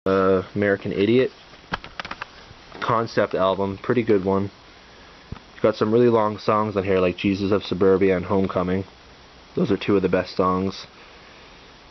American Idiot. Concept album, pretty good one. Got some really long songs on here like Jesus of Suburbia and Homecoming. Those are two of the best songs.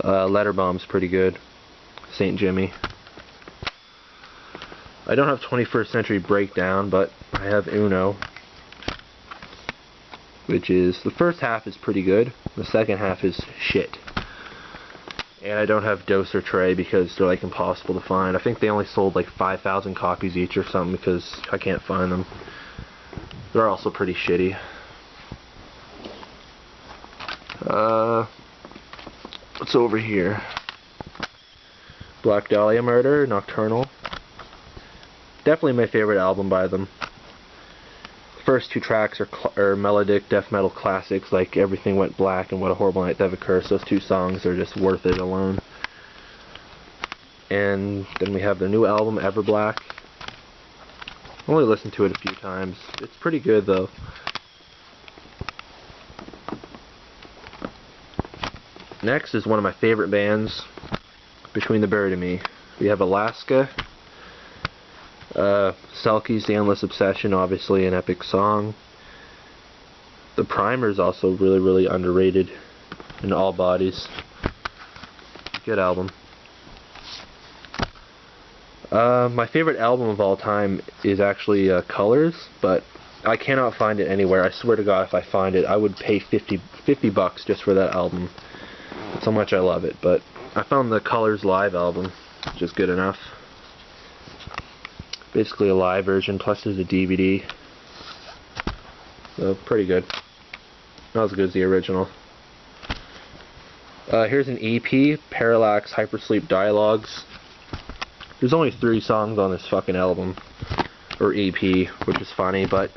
Letterbomb's pretty good. St. Jimmy. I don't have 21st Century Breakdown, but I have Uno, which is, the first half is pretty good, the second half is shit. And I don't have Dose or Trey because they're like impossible to find. I think they only sold like 5,000 copies each or something because I can't find them. They're also pretty shitty. What's over here? Black Dahlia Murder, Nocturnal. Definitely my favorite album by them. The first two tracks are melodic death metal classics like Everything Went Black and What a Horrible Night to Have a Curse. Those two songs are just worth it alone. And then we have their new album, Everblack. I've only listened to it a few times. It's pretty good though. Next is one of my favorite bands, Between the Buried and Me. We have Alaska. Selkie's The Endless Obsession, obviously an epic song. The Primer is also really, really underrated in all bodies. Good album. My favorite album of all time is actually Colors, but I cannot find it anywhere. I swear to God, if I find it, I would pay 50 bucks just for that album. That's how much I love it. But I found the Colors live album, which is good enough. Basically a live version, plus there's a DVD. So, pretty good. Not as good as the original. Here's an EP, Parallax, Hypersleep Dialogues. There's only 3 songs on this fucking album, or EP, which is funny, but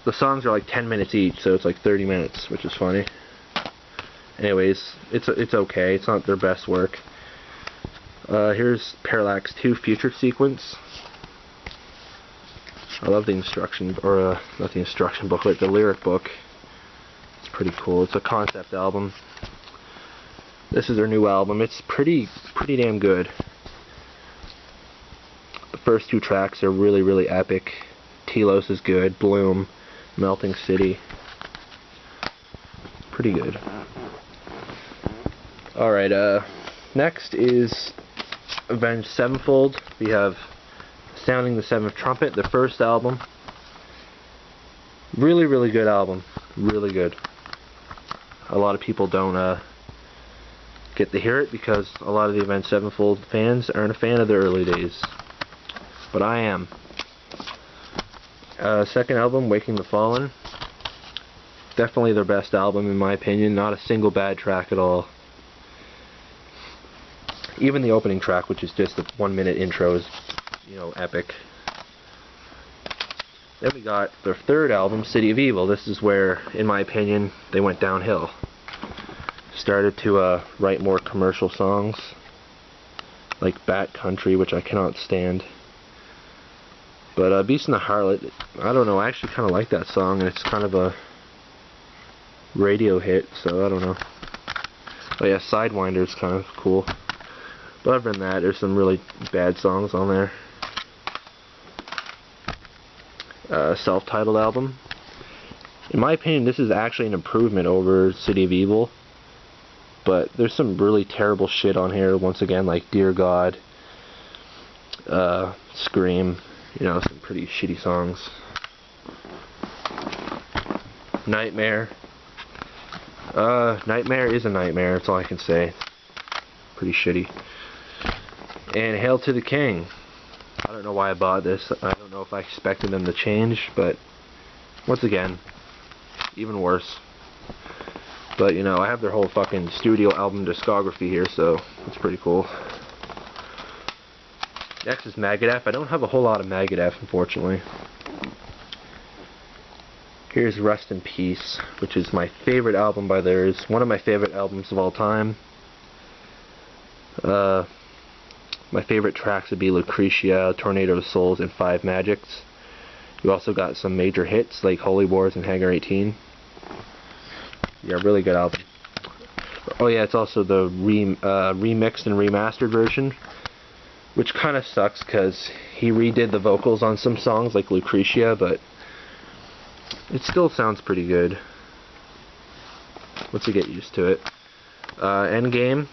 the songs are like 10 minutes each, so it's like 30 minutes, which is funny. Anyways, it's okay. It's not their best work. Here's Parallax 2 Future Sequence. I love the instruction, or not the instruction booklet, the lyric book. It's pretty cool. It's a concept album. This is their new album. It's pretty damn good. The first 2 tracks are really, really epic. Telos is good. Bloom, Melting City. Pretty good. Alright, next is Avenged Sevenfold. We have Sounding the Seventh Trumpet, the first album. Really, really good album. Really good. A lot of people don't get to hear it because a lot of the Avenged Sevenfold fans aren't a fan of their early days. But I am. Second album, Waking the Fallen. Definitely their best album in my opinion. Not a single bad track at all. Even the opening track, which is just a 1-minute intro, is, you know, epic. Then we got their third album, City of Evil. This is where, in my opinion, they went downhill. Started to write more commercial songs, like Bat Country, which I cannot stand. But Beast and the Harlot, I don't know, I actually kind of like that song, and it's kind of a radio hit, so I don't know. Oh yeah, Sidewinder is kind of cool. But other than that, there's some really bad songs on there. Self-titled album. In my opinion, this is actually an improvement over City of Evil. But there's some really terrible shit on here, once again, like Dear God, Scream, you know, some pretty shitty songs. Nightmare. Nightmare is a nightmare, that's all I can say. Pretty shitty. And Hail to the King. I don't know why I bought this. I don't know if I expected them to change, but once again, even worse. But, you know, I have their whole fucking studio album discography here, so it's pretty cool. Next is Megadeth. I don't have a whole lot of Megadeth, unfortunately. Here's Rest in Peace, which is my favorite album by theirs. One of my favorite albums of all time. My favorite tracks would be Lucretia, Tornado of Souls, and Five Magics. You also got some major hits like Holy Wars and Hangar 18. Yeah, really good album. Oh yeah, it's also the remixed and remastered version. which kind of sucks because he redid the vocals on some songs like Lucretia, but it still sounds pretty good once you get used to it. Endgame,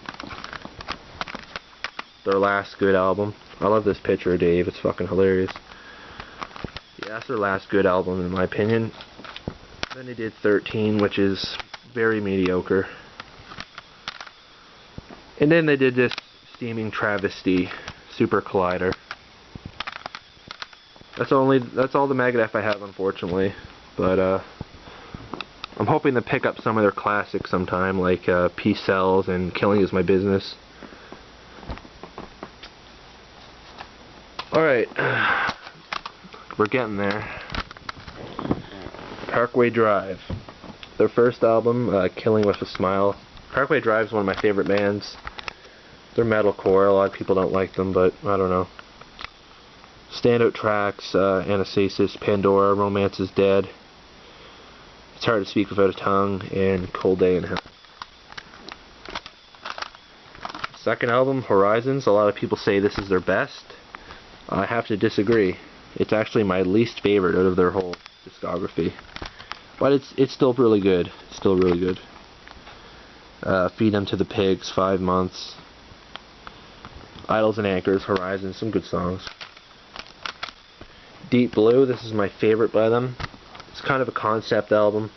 their last good album. I love this picture of Dave, it's fucking hilarious. Yeah, that's their last good album in my opinion. Then they did 13, which is very mediocre. And then they did this steaming travesty, Super Collider. That's all the Megadeth I have, unfortunately. But I'm hoping to pick up some of their classics sometime, like Peace Sells and Killing Is My Business. Alright, we're getting there. Parkway Drive. Their first album, Killing with a Smile. Parkway Drive is one of my favorite bands. They're metalcore, a lot of people don't like them, but I don't know. Standout tracks, Anastasis, Pandora, Romance is Dead, It's Hard to Speak Without a Tongue, and Cold Day in Hell. Second album, Horizons. A lot of people say this is their best. I have to disagree. It's actually my least favorite out of their whole discography. But it's still really good. Still really good. Feed Them to the Pigs, 5 Months. Idols and Anchors, Horizons, some good songs. Deep Blue, this is my favorite by them. It's kind of a concept album.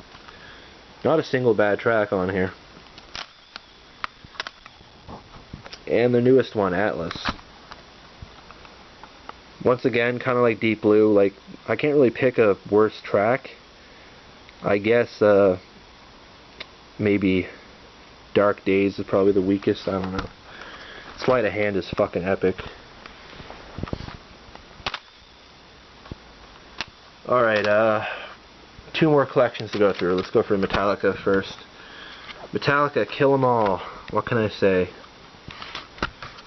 Not a single bad track on here. And the newest one, Atlas. Once again, kind of like Deep Blue, like, I can't really pick a worse track. I guess, maybe Dark Days is probably the weakest, I don't know. Sleight of Hand is fucking epic. Alright, 2 more collections to go through. Let's go for Metallica first. Metallica, Kill 'Em All. What can I say?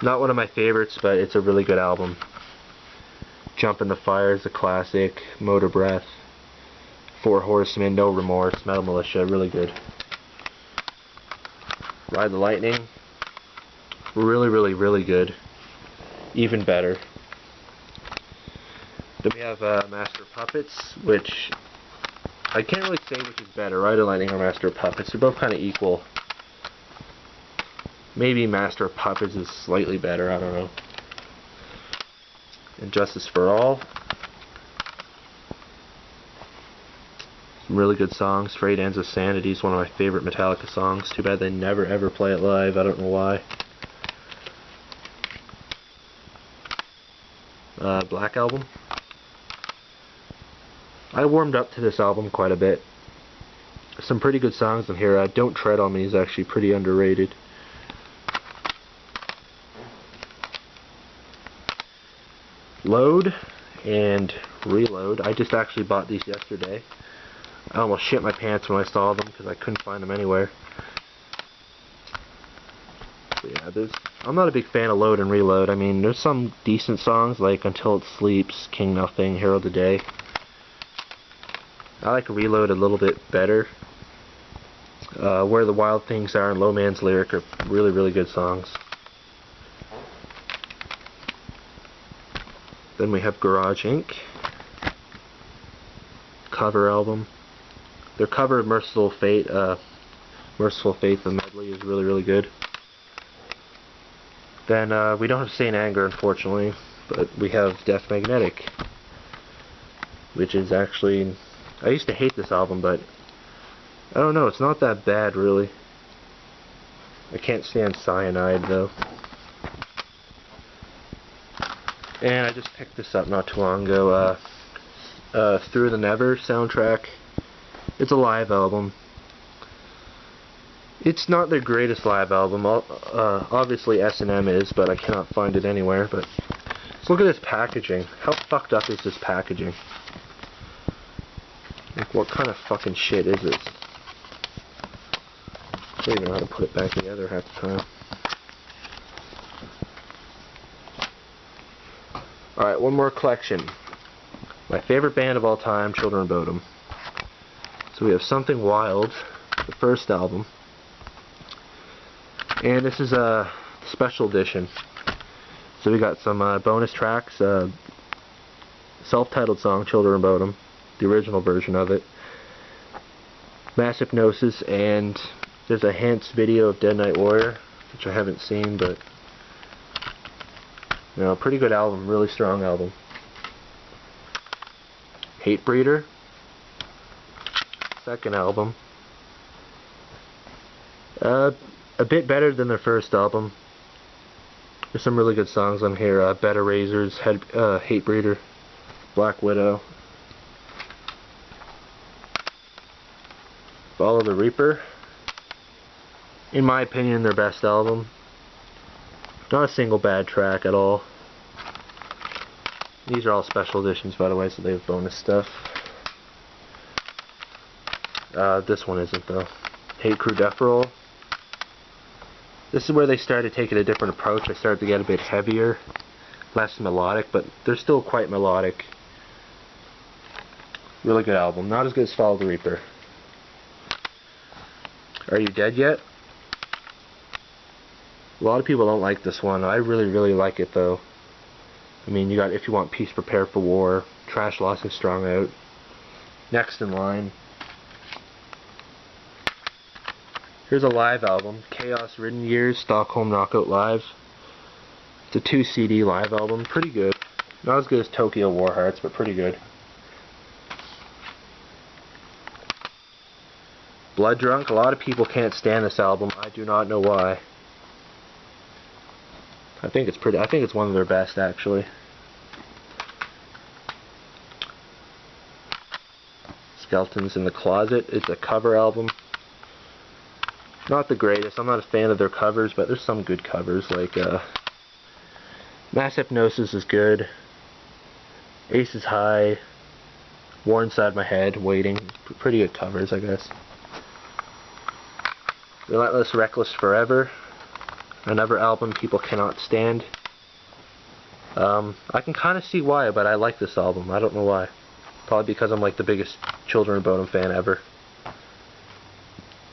Not one of my favorites, but it's a really good album. Jump in the Fire is a classic. Motor Breath. Four Horsemen, No Remorse. Metal Militia, really good. Ride the Lightning. Really, really, really good. Even better. Then we have Master of Puppets, which I can't really say which is better, Ride the Lightning or Master of Puppets. They're both kind of equal. Maybe Master of Puppets is slightly better, I don't know. And Justice for All. Some really good songs. Frayed Ends of Sanity is one of my favorite Metallica songs. Too bad they never ever play it live, I don't know why. Black Album. I warmed up to this album quite a bit. Some pretty good songs in here. Don't Tread on Me is actually pretty underrated. Load and Reload. I just actually bought these yesterday. I almost shit my pants when I saw them because I couldn't find them anywhere. So yeah, I'm not a big fan of Load and Reload. I mean, there's some decent songs like Until It Sleeps, King Nothing, Hero of the Day. I like Reload a little bit better. Where the Wild Things Are and Low Man's Lyric are really, really good songs. Then we have Garage Inc. Cover album. Their cover of Merciful Fate, the medley is really, really good. Then we don't have Saint Anger, unfortunately, but we have Death Magnetic, which is actually, I used to hate this album, but I don't know, it's not that bad, really. I can't stand Cyanide, though. And I just picked this up not too long ago. Through the Never soundtrack. It's a live album. It's not their greatest live album. Obviously S&M is, but I cannot find it anywhere. But let's look at this packaging. How fucked up is this packaging? Like, what kind of fucking shit is this? I don't even know how to put it back together half the time. Alright, one more collection. My favorite band of all time, Children of Bodom. So we have Something Wild, the first album. And this is a special edition. So we got some bonus tracks, self-titled song, Children of Bodom, the original version of it, Mass Hypnosis, and there's a hints video of Dead Night Warrior, which I haven't seen, but you know, pretty good album, really strong album. Hatebreeder, second album. A bit better than their first album. There's some really good songs on here. Bed of Razors, Hatebreeder, Black Widow. Follow the Reaper. In my opinion, their best album. Not a single bad track at all. These are all special editions, by the way, so they have bonus stuff. This one isn't, though. Hate Crew Death Roll. This is where they started taking a different approach. They started to get a bit heavier, less melodic, but they're still quite melodic. Really good album. Not as good as Follow the Reaper. Are You Dead Yet? A lot of people don't like this one. I really like it, though. I mean, you got If You Want Peace, Prepare for War, Trash Loss and Strung Out, Next in Line. Here's a live album, Chaos Ridden Years, Stockholm Knockout Live. It's a 2 CD live album, pretty good. Not as good as Tokyo War Hearts, but pretty good. Blooddrunk, a lot of people can't stand this album. I do not know why. I think it's one of their best, actually. Skeletons in the Closet, it's a cover album. Not the greatest. I'm not a fan of their covers, but there's some good covers, like Mass Hypnosis is good. Ace is High, War Inside My Head, Waiting. Pretty good covers, I guess. Relentless Reckless Forever. Another album people cannot stand. I can kind of see why, but I like this album. I don't know why. Probably because I'm like the biggest Children of Bodom fan ever.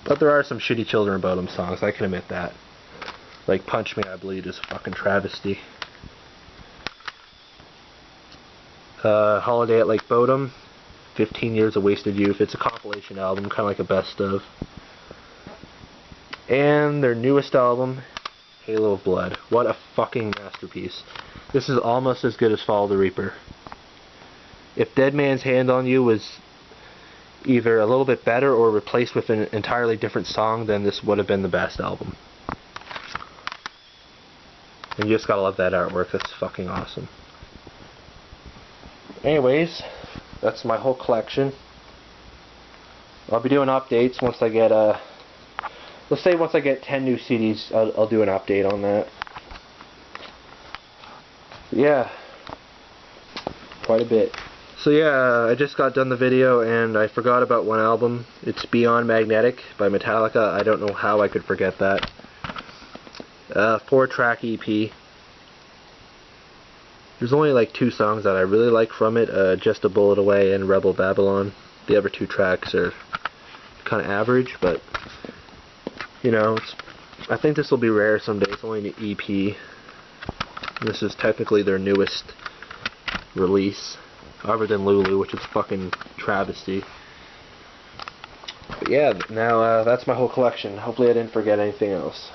But there are some shitty Children of Bodom songs, I can admit that. Like Punch Me I Bleed is a fucking travesty. Holiday at Lake Bodom, 15 Years of Wasted Youth. It's a compilation album, kind of like a best of. And their newest album, Halo of Blood. What a fucking masterpiece. This is almost as good as Follow the Reaper. If Dead Man's Hand on You was either a little bit better or replaced with an entirely different song, then this would have been the best album. And you just gotta love that artwork. That's fucking awesome. Anyways, that's my whole collection. I'll be doing updates once I get let's say once I get 10 new CDs, I'll do an update on that. But yeah, quite a bit. So yeah, I just got done the video and I forgot about one album. It's Beyond Magnetic by Metallica. I don't know how I could forget that. 4-track EP. There's only like 2 songs that I really like from it, Just a Bullet Away and Rebel Babylon. The other 2 tracks are kind of average, but you know, I think this will be rare someday. It's only an EP. This is technically their newest release, other than Lulu, which is fucking travesty. But yeah, now that's my whole collection. Hopefully I didn't forget anything else.